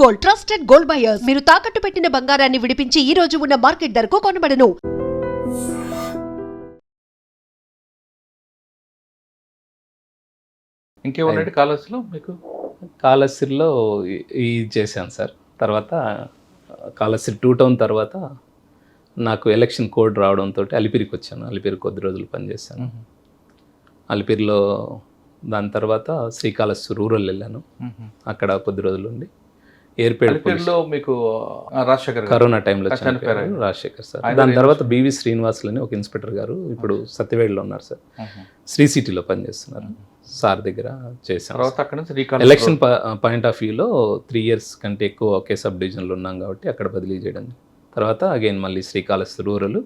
Gold, trusted gold buyers. మీరు తాకట్టు పెట్టిన బంగారాన్ని విడిపించి ఈ రోజు ఉన్న మార్కెట్ ధరకు కొనబడను. ఇంకేమున్నాయి కాలేజ్లో మీకు? కాళహస్తిలో ఇది చేశాను సార్. తర్వాత కాళహస్తి 2 టౌన్ తర్వాత నాకు ఎలక్షన్ కోడ్ రావడంతో అలిపిరికి వచ్చాను. అలిపిరి కొద్ది రోజులు పనిచేశాను. అలిపిరిలో దాని తర్వాత శ్రీకాళహస్తి రూరల్ వెళ్ళాను. అక్కడ కొద్ది రోజులు ఉండి ఏర్పేటలో మీకు రాజశేఖర్ కరోనా టైంలో చనిపోయారు రాజశేఖర్ సార్. దాని తర్వాత బివి శ్రీనివాసులని ఒక ఇన్స్పెక్టర్ గారు ఇప్పుడు సత్యవేడ్లో ఉన్నారు సార్. శ్రీ సిటీలో పనిచేస్తున్నారు సార్ దగ్గర చేశాను. ఎలక్షన్ పాయింట్ ఆఫ్ వ్యూలో 3 years కంటే ఎక్కువ ఒకే సబ్ డివిజన్లో ఉన్నాం కాబట్టి అక్కడ బదిలీ చేయడం. తర్వాత అగైన్ మళ్ళీ శ్రీకాళహస్తి రూరల్,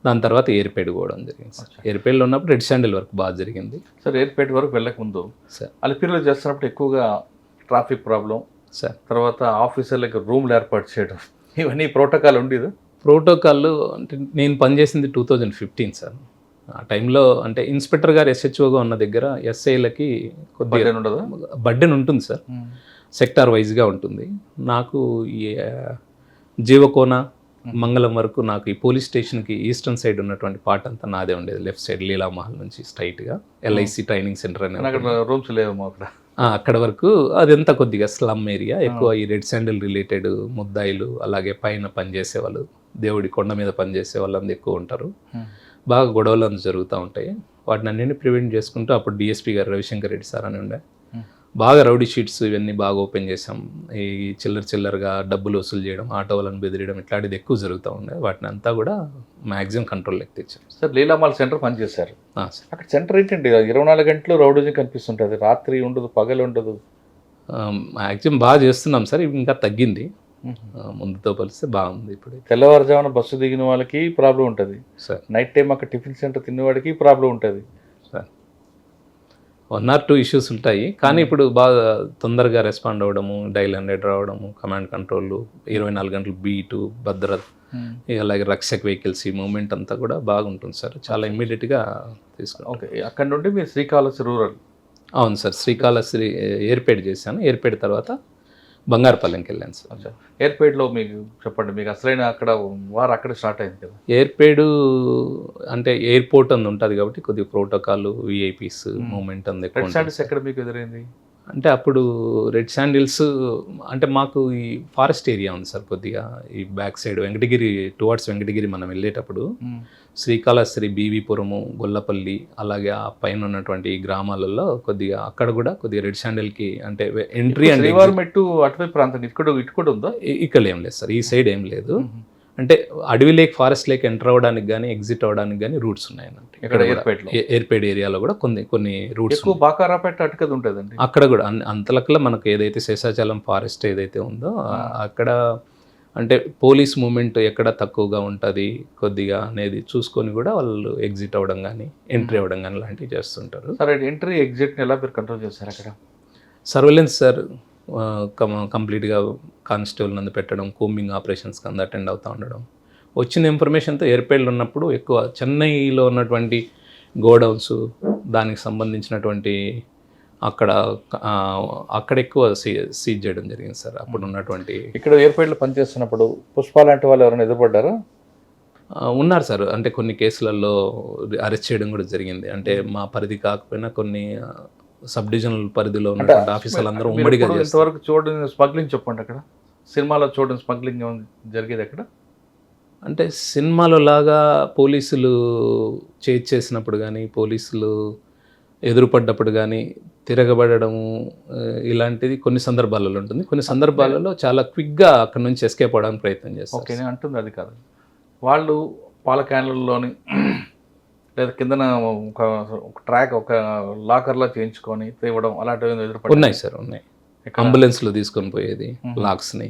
దాని తర్వాత ఏర్పేట పోవడం జరిగింది సార్. ఏర్పేటలో ఉన్నప్పుడు రెడ్ శాండిల్ వర్క్ బాగా జరిగింది సార్. ఏర్పేట వరకు వెళ్ళకముందు సార్ అలిపిరిలో చేస్తున్నప్పుడు ఎక్కువగా ట్రాఫిక్ ప్రాబ్లం సార్, తర్వాత ఆఫీసర్లకు రూమ్లు ఏర్పాటు చేయడం, ఇవన్నీ ప్రోటోకాల్ ఉండేది. ప్రోటోకాల్ అంటే నేను పనిచేసింది 2015 సార్. ఆ టైంలో అంటే ఇన్స్పెక్టర్ గారు SHOగా ఉన్న దగ్గర ఎస్ఐలకి కొద్దిగా బర్డెన్ ఉంటుంది సార్. సెక్టార్ వైజ్గా ఉంటుంది. నాకు ఈ జీవకోన మంగళం వరకు నాకు ఈ పోలీస్ స్టేషన్కి ఈస్టర్న్ సైడ్ ఉన్నటువంటి పార్ట్ అంతా నాదే ఉండేది. లెఫ్ట్ సైడ్ లీలామహల్ నుంచి స్ట్రైట్గా LIC ట్రైనింగ్ సెంటర్ అనే రూమ్స్ లేవు అక్కడ. అక్కడ వరకు అదంతా కొద్దిగా స్లమ్ ఏరియా. ఎక్కువ ఈ రెడ్ శాండిల్ రిలేటెడ్ ముద్దాయిలు, అలాగే పైన పనిచేసే వాళ్ళు, దేవుడి కొండ మీద పనిచేసే వాళ్ళందరూ ఎక్కువ ఉంటారు. బాగా గొడవలు అంతా జరుగుతూ ఉంటాయి. వాటిని అన్నింటినీ ప్రివెంట్ చేసుకుంటూ అప్పుడు DSP గారు రవిశంకర్ రెడ్డి సార్ అని ఉండే. బాగా రౌడీ షీట్స్ ఇవన్నీ బాగా ఓపెన్ చేసాం. ఈ చిల్లరగా డబ్బులు వసూలు చేయడం, ఆటో వాళ్ళని బెదిరియడం, ఇట్లాంటిది ఎక్కువ జరుగుతూ ఉండే. వాటిని అంతా కూడా మ్యాక్సిమం కంట్రోల్లోకి తెచ్చాం సార్. లీలామాల్ సెంటర్ పనిచేశారు అక్కడ. సెంటర్ ఏంటండి 24 గంటలు రౌడీజం కనిపిస్తుంటుంది, రాత్రి ఉండదు, పగలు ఉండదు. మ్యాక్సిమం బాగా చేస్తున్నాం సార్. ఇంకా తగ్గింది, ముందుతో పోలిస్తే బాగుంది. ఇప్పుడు తెల్లవారుజామున బస్సు దిగిన వాళ్ళకి ప్రాబ్లం ఉంటుంది సార్. నైట్ టైం అక్కడ టిఫిన్ సెంటర్ తినేవాడికి ప్రాబ్లం ఉంటుంది సార్. 1 or 2 ఇష్యూస్ ఉంటాయి, కానీ ఇప్పుడు బాగా తొందరగా రెస్పాండ్ అవ్వడము, డైల్ 100 రావడము, కమాండ్ కంట్రోల్, 24 గంటలు బీటు, భద్రత, అలాగే రక్షక్ వెహికల్స్, ఈ మూమెంట్ అంతా కూడా బాగుంటుంది సార్. చాలా ఇమ్మీడియట్గా తీసుకుంటాం. ఓకే, అక్కడ నుండి మీరు శ్రీకాళహస్తి రూరల్? అవును సార్. శ్రీకాళహస్తి ఏర్పేట చేశాను. ఏర్పేట తర్వాత బంగారుపల్లెంకి వెళ్ళాను సార్. ఏర్పేటలో మీకు చెప్పండి, మీకు అసలైన అక్కడ వారు అక్కడ స్టార్ట్ అయింది కదా. ఏర్పేడు అంటే ఎయిర్పోర్ట్ అందు ఉంటుంది కాబట్టి కొద్దిగా ప్రోటోకాల్, VIPs మూమెంట్ అంది ఎక్కడ మీకు ఎదురైంది అంటే అప్పుడు రెడ్ శాండిల్స్ అంటే మాకు ఈ ఫారెస్ట్ ఏరియా ఉంది సార్. కొద్దిగా ఈ back side Venkatagiri towards Venkatagiri మనం వెళ్ళేటప్పుడు శ్రీకాళహస్తి, బీవీపురము, గొల్లపల్లి, అలాగే ఆ పైన ఉన్నటువంటి గ్రామాలలో కొద్దిగా అక్కడ కూడా కొద్దిగా రెడ్ శాండిల్కి అంటే ఎంట్రీ అంటే అటువైపు ప్రాంతం ఇటు కూడా ఉందా? ఇక్కడ ఏం లేదు సార్, ఈ సైడ్ ఏం లేదు. అంటే అడవి లేక్, ఫారెస్ట్ లేక్ ఎంటర్ అవ్వడానికి కానీ ఎగ్జిట్ అవ్వడానికి కానీ రూట్స్ ఉన్నాయన్నట్టు. ఇక్కడ ఏర్పేట ఏరియాలో కూడా కొన్ని రూట్స్. బాకారాపేట అటుకది ఉంటుందండి అక్కడ కూడా. అంతలకల్లా మనకు ఏదైతే శేషాచలం ఫారెస్ట్ ఏదైతే ఉందో అక్కడ అంటే పోలీస్ మూమెంట్ ఎక్కడ తక్కువగా ఉంటుంది కొద్దిగా అనేది చూసుకొని కూడా వాళ్ళు ఎగ్జిట్ అవ్వడం కానీ ఎంట్రీ అవ్వడం కానీ లాంటివి చేస్తుంటారు. సరే, ఎంట్రీ ఎగ్జిట్ని ఎలా మీరు కంట్రోల్ చేస్తారు అక్కడ? సర్వేలెన్స్ సార్ కంప్లీట్గా కానిస్టేబుల్ నందు పెట్టడం, కూంబింగ్ ఆపరేషన్స్కి అందు అటెండ్ అవుతూ ఉండడం. వచ్చిన ఇన్ఫర్మేషన్తో ఏర్పేటలో ఉన్నప్పుడు ఎక్కువ చెన్నైలో ఉన్నటువంటి గోడౌన్స్, దానికి సంబంధించినటువంటి అక్కడ ఎక్కువ సీజ్ చేయడం జరిగింది సార్. అప్పుడు ఉన్నటువంటి ఇక్కడ ఏర్పేటలో పనిచేస్తున్నప్పుడు పుష్ప లాంటి వాళ్ళు ఎవరైనా ఎదురుపడ్డారా? ఉన్నారు సార్. అంటే కొన్ని కేసులలో అరెస్ట్ చేయడం కూడా జరిగింది. అంటే మా పరిధి కాకపోయినా కొన్ని సబ్ డివిజనల్ పరిధిలో ఉన్నటువంటి ఆఫీసర్లు అందరూ ఉమ్మడిగా ఇంతవరకు చూడండి. స్మగ్లింగ్ చెప్పండి, అక్కడ సినిమాలో చూడండి స్మగ్లింగ్ జరిగేది అక్కడ? అంటే సినిమాలో లాగా పోలీసులు చేసినప్పుడు కానీ, పోలీసులు ఎదురుపడ్డప్పుడు కానీ తిరగబడము ఇలాంటిది కొన్ని సందర్భాలలో ఉంటుంది. కొన్ని సందర్భాలలో చాలా క్విక్గా అక్కడ నుంచి ఎస్కేప్ అవ్వడానికి ప్రయత్నం చేస్తారు. ఓకే, నేను అంటుంది అది కాదు. వాళ్ళు పాల క్యాన్లలోని లేదా కిందన ఒక ట్రాక్, ఒక లాకర్లా చేయించుకొని తేవడం అలాంటివి ఎదురుపడి ఉన్నాయి సార్. ఉన్నాయి. అంబులెన్స్లో తీసుకొని పోయేది లాక్స్ని,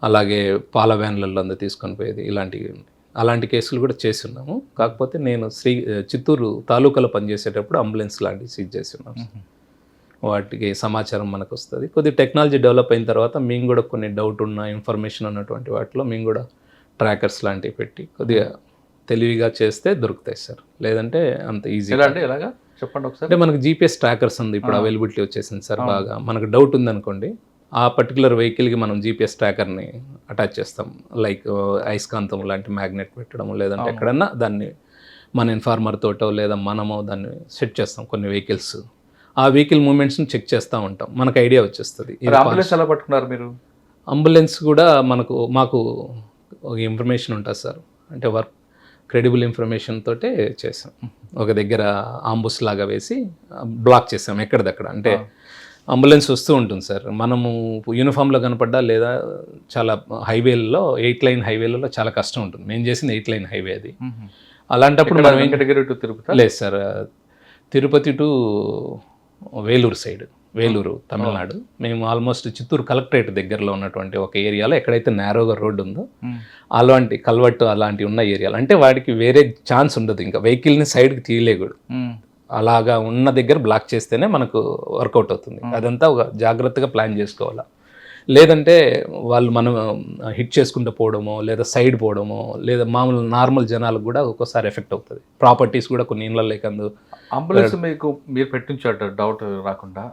అలాగే పాల వ్యాన్లలో అందరూ తీసుకొని పోయేది, ఇలాంటివి. అలాంటి కేసులు కూడా చేసి ఉన్నాము. కాకపోతే నేను చిత్తూరు తాలూకాలో పనిచేసేటప్పుడు అంబులెన్స్ లాంటివి సీజ్ చేసి ఉన్నాము. వాటికి సమాచారం మనకు వస్తుంది. కొద్దిగా టెక్నాలజీ డెవలప్ అయిన తర్వాత మేము కూడా కొన్ని డౌట్ ఉన్న ఇన్ఫర్మేషన్ ఉన్నటువంటి వాటిలో మేము కూడా ట్రాకర్స్ లాంటివి పెట్టి కొద్దిగా తెలివిగా చేస్తే దొరుకుతాయి సార్. లేదంటే అంత ఈజీ అంటే ఎలాగా చెప్పండి ఒకసారి. అంటే మనకు GPS ట్రాకర్స్ ఉంది ఇప్పుడు అవైలబిలిటీ వచ్చేసింది సార్. బాగా మనకు డౌట్ ఉందనుకోండి, ఆ పర్టికులర్ వెహికల్కి మనం జీపీఎస్ ట్రాకర్ని అటాచ్ చేస్తాం, లైక్ అయస్కాంతం లాంటి మ్యాగ్నెట్ పెట్టడం, లేదంటే ఎక్కడన్నా దాన్ని మన ఇన్ఫార్మర్ తోటో లేదా మనమో దాన్ని సెట్ చేస్తాం కొన్ని వెహికల్స్. ఆ వెహికల్ మూమెంట్స్ని చెక్ చేస్తూ ఉంటాం, మనకు ఐడియా వచ్చేస్తుంది. అంబులెన్స్ ఎలా పట్టుకున్నారు మీరు? అంబులెన్స్ కూడా మాకు ఒక ఇన్ఫర్మేషన్ ఉంటుంది సార్, అంటే వర్క్ క్రెడిబుల్ ఇన్ఫర్మేషన్ తోటే చేసాం. ఒక దగ్గర ఆంబుస్ లాగా వేసి బ్లాక్ చేసాం ఎక్కడిదక్కడ. అంటే అంబులెన్స్ వస్తూ ఉంటుంది సార్, మనము యూనిఫామ్లో కనపడ్డా లేదా చాలా హైవేలలో 8 లైన్ హైవేలలో చాలా కష్టం ఉంటుంది. మేము చేసింది 8 లైన్ హైవే అది. అలాంటప్పుడు మనం వెంకటగిరి టు తిరుపతి? లేదు sir, Tirupati to Vellore side, Vellore Tamil Nadu. మేము ఆల్మోస్ట్ చిత్తూరు కలెక్టరేట్ దగ్గరలో ఉన్నటువంటి ఒక ఏరియాలో ఎక్కడైతే నేరోగా రోడ్డు ఉందో అలాంటి కల్వర్ట్ అలాంటివి ఉన్న ఏరియాలు, అంటే వాడికి వేరే ఛాన్స్ ఉండదు, ఇంకా వెహికల్ని సైడ్కి తీయలేకూడదు. అలాగా ఉన్న దగ్గర బ్లాక్ చేస్తేనే మనకు వర్కౌట్ అవుతుంది. అదంతా ఒక జాగ్రత్తగా ప్లాన్ చేసుకోవాలా, లేదంటే వాళ్ళు మనం హిట్ చేసుకుంటూ పోవడమో లేదా సైడ్ పోవడమో లేదా మామూలు నార్మల్ జనాలకు కూడా ఒక్కోసారి ఎఫెక్ట్ అవుతుంది. ప్రాపర్టీస్ కూడా కొన్ని ఇళ్ళ లేకందు. అంబులెన్స్ మీరు పెట్టించాడు డౌట్ రాకుండా,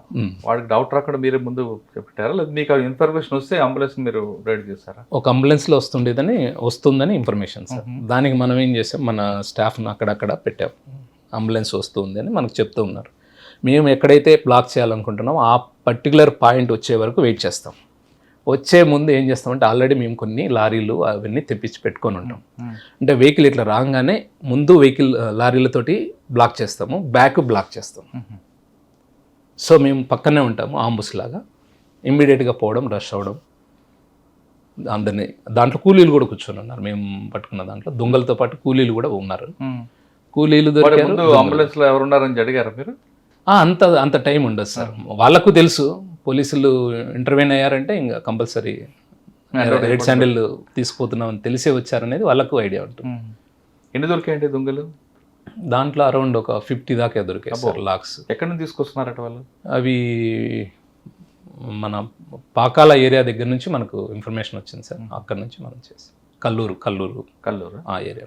వాడికి డౌట్ రాకుండా మీరే ముందు పెట్టారా, లేదా మీకు ఇన్ఫర్మేషన్ వస్తే అంబులెన్స్ మీరు రెడీ చేస్తారా? ఒక అంబులెన్స్లో వస్తుందని ఇన్ఫర్మేషన్ సార్, దానికి మనం ఏం చేసాం, మన స్టాఫ్ను అక్కడక్కడ పెట్టాం, అంబులెన్స్ వస్తుంది అని మనకు చెప్తూ ఉన్నారు. మేము ఎక్కడైతే బ్లాక్ చేయాలనుకుంటున్నామో ఆ పర్టికులర్ పాయింట్ వచ్చే వరకు వెయిట్ చేస్తాం. వచ్చే ముందు ఏం చేస్తామంటే ఆల్రెడీ మేము కొన్ని లారీలు అవన్నీ తెప్పించి పెట్టుకొని ఉంటాం. అంటే వెహికల్ ఇట్లా రాగానే ముందు వెహికల్ లారీలతోటి బ్లాక్ చేస్తాము, బ్యాక్ బ్లాక్ చేస్తాము. సో మేము పక్కనే ఉంటాము ఆంబుస్ లాగా, ఇమ్మీడియట్గా పోవడం, రష్ అవ్వడం. అందరినీ దాంట్లో కూలీలు కూడా కూర్చొని ఉన్నారు, మేము పట్టుకున్న దాంట్లో దొంగలతో పాటు కూలీలు కూడా ఉన్నారు. కూలీలు దొరికారు. అంబులెన్స్ లో ఎవరున్నారని అడిగారా మీరు? అంత టైం ఉండదు సార్, వాళ్ళకు తెలుసు పోలీసులు ఇంటర్వ్యూన్ అయ్యారంటే ఇంకా కంపల్సరీ రెడ్ శాండిల్ తీసుకుపోతున్నాం అని తెలిసే వచ్చారనేది వాళ్ళకు ఐడియా ఉంటుంది. ఎన్ని దొరికాయండి దొంగలు? దాంట్లో అరౌండ్ ఒక 50 దాకా దొరికాయి సార్ లాక్స్. ఎక్కడి నుంచి తీసుకొస్తున్నారట వాళ్ళు? అవి మన పాకాల ఏరియా దగ్గర నుంచి మనకు ఇన్ఫర్మేషన్ వచ్చింది సార్, అక్కడ నుంచి మనం చేసాం. కల్లూరు కల్లూరు ఆ ఏరియా.